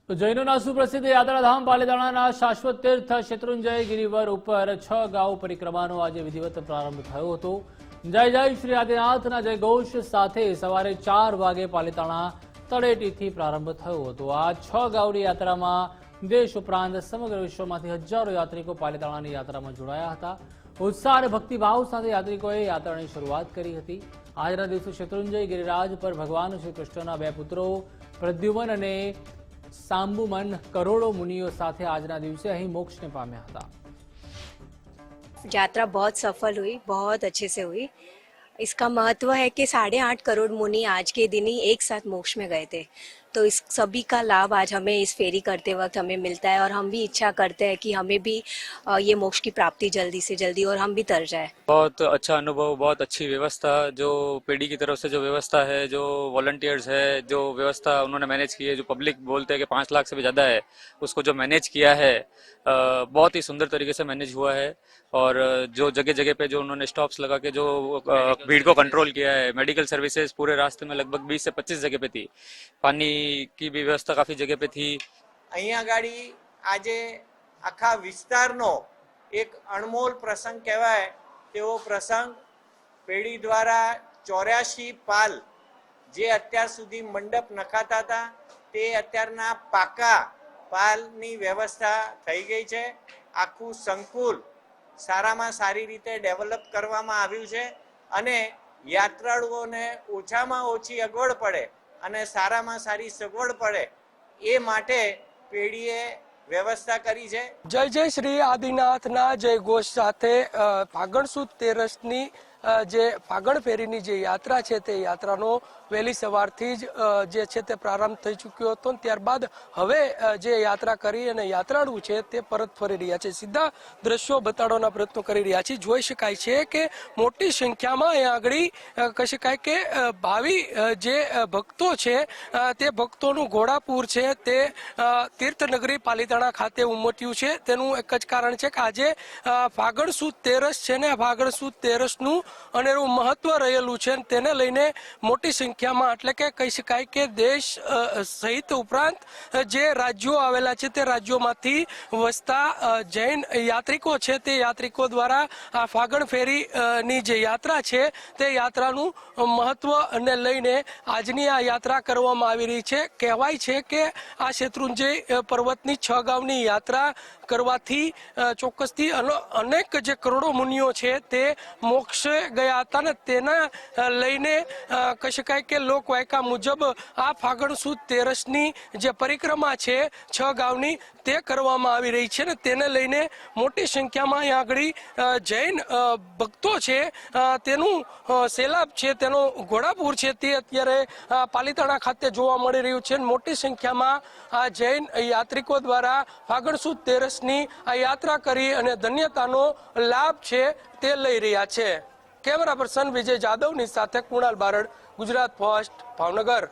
તો જૈનોના સુપ્રસિદ્ધ યાત્રાધામ પાલીતાણાના શાશ્વત તીર્થ શેત્રુંજય ગિરિવર ઉપર 6 ગાઉ પરિક્રમાનો આજે વિધિવત પ્રારંભ થયો હતો। જય જય શ્રી આદિનાથના જયઘોષ સાથે સવારે 4 વાગે પાલીતાણા તળેટીથી પ્રારંભ થયો હતો। આ 6 ગાઉની યાત્રામાં દેશ ઉપરાંત સમગ્ર વિશ્વમાંથી હજારો યાત્રિકો પાલીતાણાની યાત્રામાં જોડાયા હતા। ઉત્સાહ અને ભક્તિભાવ સાથે યાત્રિકોએ યાત્રાની શરૂઆત કરી હતી। આજના દિવસે શેત્રુંજય ગિરિરાજ પર ભગવાન શ્રી કૃષ્ણના 2 પુત્રો પ્રદ્યુમન અને सांबुमन करोड़ों मुनियों साथे आजना दिवसे अहीं मोक्ष ने पाम्या हता। यात्रा बहुत सफल हुई, बहुत अच्छे से हुई। इसका महत्व है कि 8.5 करोड़ मुनि आज के दिन ही एक साथ मोक्ष में गए थे, तो इस सभी का लाभ आज हमें इस फेरी करते वक्त हमें मिलता है और हम भी इच्छा करते हैं कि हमें भी ये मोक्ष की प्राप्ति जल्दी से जल्दी और हम भी तर जाए। बहुत अच्छा अनुभव, बहुत अच्छी व्यवस्था, जो पीडी की तरफ से जो व्यवस्था है, जो वॉलंटियर्स है, जो व्यवस्था उन्होंने मैनेज की है, जो पब्लिक बोलते हैं कि 5 लाख से भी ज़्यादा है, उसको जो मैनेज किया है बहुत ही सुंदर तरीके से मैनेज हुआ है। और जो जगह जगह पे जो उन्होंने स्टॉप्स लगा के जो भीड़ को कंट्रोल किया है, मेडिकल सर्विसेज पूरे रास्ते में लगभग 20 से 25 जगह पे थी, पानी की भी व्यवस्था काफ़ी जगह पे थी। અહીંયા ગાડી આજે આખા વિસ્તારનો એક અણમોલ પ્રસંગ કહેવાય તેવો પ્રસંગ પેઢી દ્વારા 84 પાલ જે અત્યાર સુધી મંડપ નખાતા હતા તે અત્યારના પાકા પાલની વ્યવસ્થા થઈ ગઈ છે। આખું સંકુલ સારામાં સારી રીતે ડેવલપ કરવામાં આવ્યું છે અને યાત્રાળુઓને ઓછામાં ઓછી અગવડ પડે અને સારામાં સારી સગવડ પડે એ માટે પેઢીએ વ્યવસ્થા કરી છે। જય જય શ્રી આદિનાથના જય ઘોષ સાથે ફાગણ સુદ તેરસની જે ફાગણ ફેરીની જે યાત્રા છે તે યાત્રાનો વહેલી સવારથી જ જે છે તે પ્રારંભ થઈ ચૂક્યો હતો। ત્યારબાદ હવે જે યાત્રા કરી અને યાત્રાળુ છે તે પરત ફરી રહ્યા છે। સીધા દ્રશ્યો બતાડવાના પ્રયત્નો કરી રહ્યા છે। જોઈ શકાય છે કે મોટી સંખ્યામાં અહીંયા આગળ કહી શકાય કે ભાવિ જે ભક્તો છે તે ભક્તોનું ઘોડાપુર છે તે તીર્થનગરી પાલીતાણા ખાતે ઉમટ્યું છે। તેનું એક જ કારણ છે કે આજે ફાગણ સુદ તેરસ છે ને ફાગણ સુદ તેરસનું અનેરું મહત્વ રહેલું છે। તેને લઈને મોટી સંખ્યામાં એટલે કે કહી શકાય કે દેશ સહિત ઉપરાંત જે રાજ્યો આવેલા છે તે રાજ્યોમાંથી વસતા જૈન યાત્રિકો છે તે યાત્રિકો દ્વારા આ ફાગણ ફેરીની જે યાત્રા છે તે યાત્રાનું મહત્વને લઈને આજની આ યાત્રા કરવામાં આવી રહી છે। કહેવાય છે કે આ શેત્રુંજય પર્વતની 6 ગામની યાત્રા કરવાથી ચોક્કસથી અનેક જે કરોડો મુનિઓ છે તે મોક્ષે ગયા હતા ને તેના લઈને કહી શકાય કે લોકવાયકા મુજબ આ ફાગણ સુદ તેરસની જે પરિક્રમા છે 6 ગામની તે કરવામાં આવી રહી છે ને તેને લઈને મોટી સંખ્યામાં અહીંયા આગળ જૈન ભક્તો છે તેનું સેલાબ છે તેનો ઘોડાપુર છે તે અત્યારે પાલીતાણા ખાતે જોવા મળી રહ્યું છે। મોટી સંખ્યામાં આ જૈન યાત્રિકો દ્વારા ફાગણ સુદ તેરસની આ યાત્રા કરી અને ધન્યતાનો લાભ છે તે લઈ રહ્યા છે। કેમેરા પર્સન વિજય જાદવની સાથે કુણાલ બારડ, ગુજરાત ફર્સ્ટ, ભાવનગર।